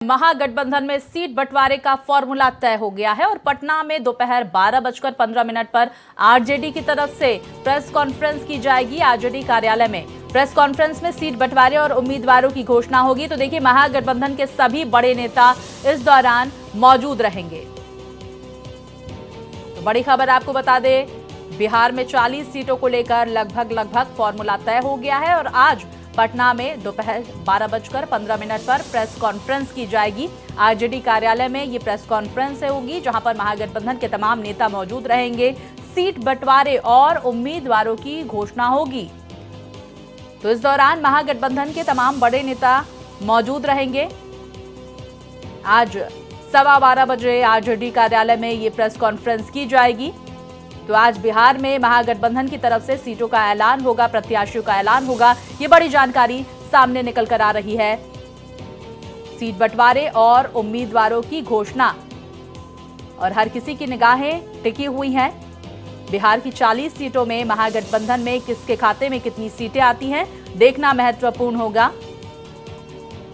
महागठबंधन में सीट बंटवारे का फॉर्मूला तय हो गया है और पटना में दोपहर 12:15 पर आरजेडी की तरफ से प्रेस कॉन्फ्रेंस की जाएगी। आरजेडी कार्यालय में प्रेस कॉन्फ्रेंस में सीट बंटवारे और उम्मीदवारों की घोषणा होगी। तो देखिए, महागठबंधन के सभी बड़े नेता इस दौरान मौजूद रहेंगे। तो बड़ी खबर आपको बता दें, बिहार में 40 सीटों को लेकर लगभग फॉर्मूला तय हो गया है और आज पटना में दोपहर 12:15 पर प्रेस कॉन्फ्रेंस की जाएगी। आरजेडी कार्यालय में ये प्रेस कॉन्फ्रेंस होगी, जहां पर महागठबंधन के तमाम नेता मौजूद रहेंगे। सीट बंटवारे और उम्मीदवारों की घोषणा होगी। तो इस दौरान महागठबंधन के तमाम बड़े नेता मौजूद रहेंगे। आज 12:15 बजे आरजेडी कार्यालय में ये प्रेस कॉन्फ्रेंस की जाएगी। तो आज बिहार में महागठबंधन की तरफ से सीटों का ऐलान होगा, प्रत्याशियों का ऐलान होगा। ये बड़ी जानकारी सामने निकल कर आ रही है। सीट बंटवारे और उम्मीदवारों की घोषणा और हर किसी की निगाहें टिकी हुई हैं। बिहार की 40 सीटों में महागठबंधन में किसके खाते में कितनी सीटें आती हैं, देखना महत्वपूर्ण होगा।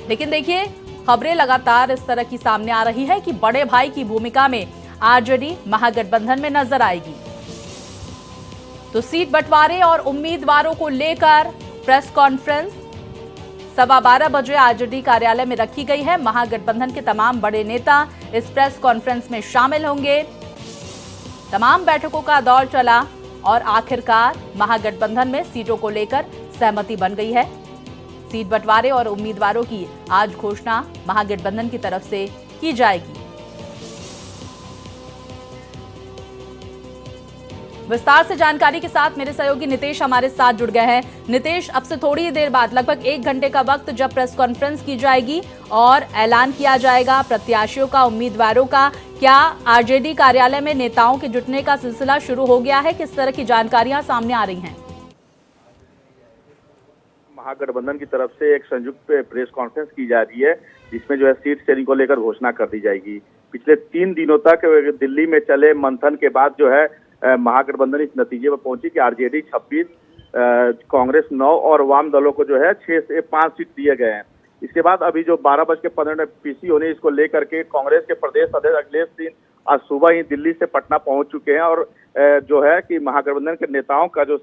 लेकिन देखिए, खबरें लगातार इस तरह की सामने आ रही है कि बड़े भाई की भूमिका में आरजेडी महागठबंधन में नजर आएगी। तो सीट बंटवारे और उम्मीदवारों को लेकर प्रेस कॉन्फ्रेंस 12:15 बजे आरजेडी कार्यालय में रखी गई है। महागठबंधन के तमाम बड़े नेता इस प्रेस कॉन्फ्रेंस में शामिल होंगे। तमाम बैठकों का दौर चला और आखिरकार महागठबंधन में सीटों को लेकर सहमति बन गई है। सीट बंटवारे और उम्मीदवारों की आज घोषणा महागठबंधन की तरफ से की जाएगी। विस्तार से जानकारी के साथ मेरे सहयोगी नितेश हमारे साथ जुड़ गए हैं। नितेश, अब से थोड़ी देर बाद लगभग 1 घंटे का वक्त जब प्रेस कॉन्फ्रेंस की जाएगी और ऐलान किया जाएगा प्रत्याशियों का, उम्मीदवारों का, क्या आरजेडी कार्यालय में नेताओं के जुटने का सिलसिला शुरू हो गया है? किस तरह की जानकारियां सामने आ रही हैं? महागठबंधन की तरफ से एक संयुक्त प्रेस कॉन्फ्रेंस की जा रही है, जिसमें जो है सीट शेयरिंग को लेकर घोषणा कर दी जाएगी। पिछले 3 दिनों तक दिल्ली में चले मंथन के बाद जो है महागठबंधन इस नतीजे पर पहुंची कि आरजेडी 26, कांग्रेस 9 और वाम दलों को जो है 6 से 5 सीट दिए गए हैं। इसके बाद अभी जो 12:15 पीसी होने, इसको लेकर के कांग्रेस के प्रदेश अध्यक्ष अखिलेश सिंह आज सुबह ही दिल्ली से पटना पहुंच चुके हैं और जो है कि महागठबंधन के नेताओं का जो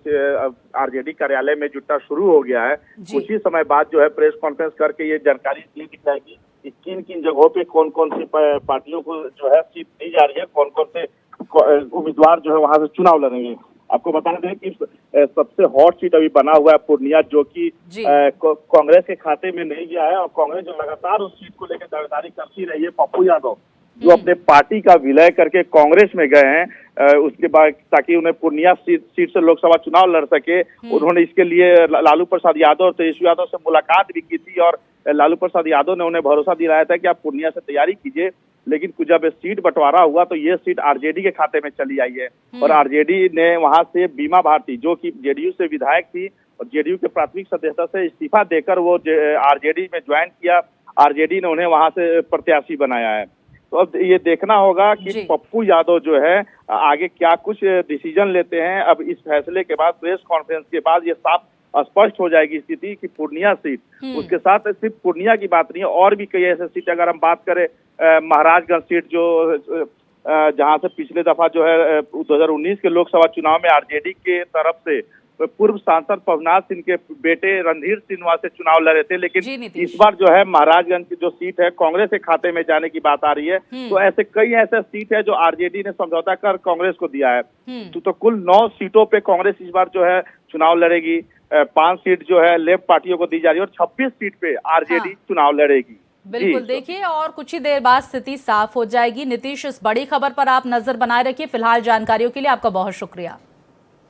आरजेडी कार्यालय में जुटना शुरू हो गया है। कुछ ही समय बाद जो है प्रेस कॉन्फ्रेंस करके ये जानकारी दी जाएगी कि किन किन जगहों पे कौन कौन सी पार्टियों को जो है सीट दी जा रही है, कौन कौन से उम्मीदवार जो है वहां से चुनाव लड़ेंगे। आपको बता दें कि सबसे हॉट सीट अभी बना हुआ है पूर्णिया, जो कि कांग्रेस के खाते में नहीं गया है और कांग्रेस जो लगातार उस सीट को लेकर दावेदारी करती रही है। पप्पू यादव जो अपने पार्टी का विलय करके कांग्रेस में गए हैं, उसके बाद ताकि उन्हें पूर्णिया सीट से लोकसभा चुनाव लड़ सके, उन्होंने इसके लिए लालू प्रसाद यादव और तेजस्वी यादव से मुलाकात भी की थी और लालू प्रसाद यादव ने उन्हें भरोसा दिलाया था कि आप पूर्णिया से तैयारी कीजिए। लेकिन जब सीट बंटवारा हुआ तो ये सीट आरजेडी के खाते में चली आई है और आरजेडी ने वहां से बीमा भारती, जो कि जेडीयू से विधायक थी और जेडीयू के प्राथमिक सदस्यता से इस्तीफा देकर वो आरजेडी में ज्वाइन किया। आरजेडी ने उन्हें वहां से प्रत्याशी बनाया है। तो अब ये देखना होगा कि पप्पू यादव जो है आगे क्या कुछ डिसीजन लेते हैं। अब इस फैसले के बाद, प्रेस कॉन्फ्रेंस के बाद ये साफ स्पष्ट हो जाएगी स्थिति कि पूर्णिया सीट, उसके साथ सिर्फ पूर्णिया की बात नहीं है, और भी कई ऐसे सीट, अगर हम बात करें महाराजगंज सीट जो जहां से पिछले दफा जो है 2019 के लोकसभा चुनाव में आरजेडी के तरफ से पूर्व सांसद पवनाथ सिंह के बेटे रणधीर सिंह वहां से चुनाव लड़े थे, लेकिन इस बार जो है महाराजगंज की जो सीट है कांग्रेस के खाते में जाने की बात आ रही है। तो ऐसे कई ऐसे सीट है जो आरजेडी ने समझौता कर कांग्रेस को दिया है। तो कुल 9 सीटों पे कांग्रेस इस बार जो है चुनाव लड़ेगी। 5 सीट जो है लेफ्ट पार्टियों को दी जा रही है और 26 सीट पे आरजेडी चुनाव लड़ेगी। बिल्कुल, देखिए, और कुछ ही देर बाद स्थिति साफ हो जाएगी। नीतीश, इस बड़ी खबर पर आप नजर बनाए रखिए। फिलहाल जानकारियों के लिए आपका बहुत शुक्रिया।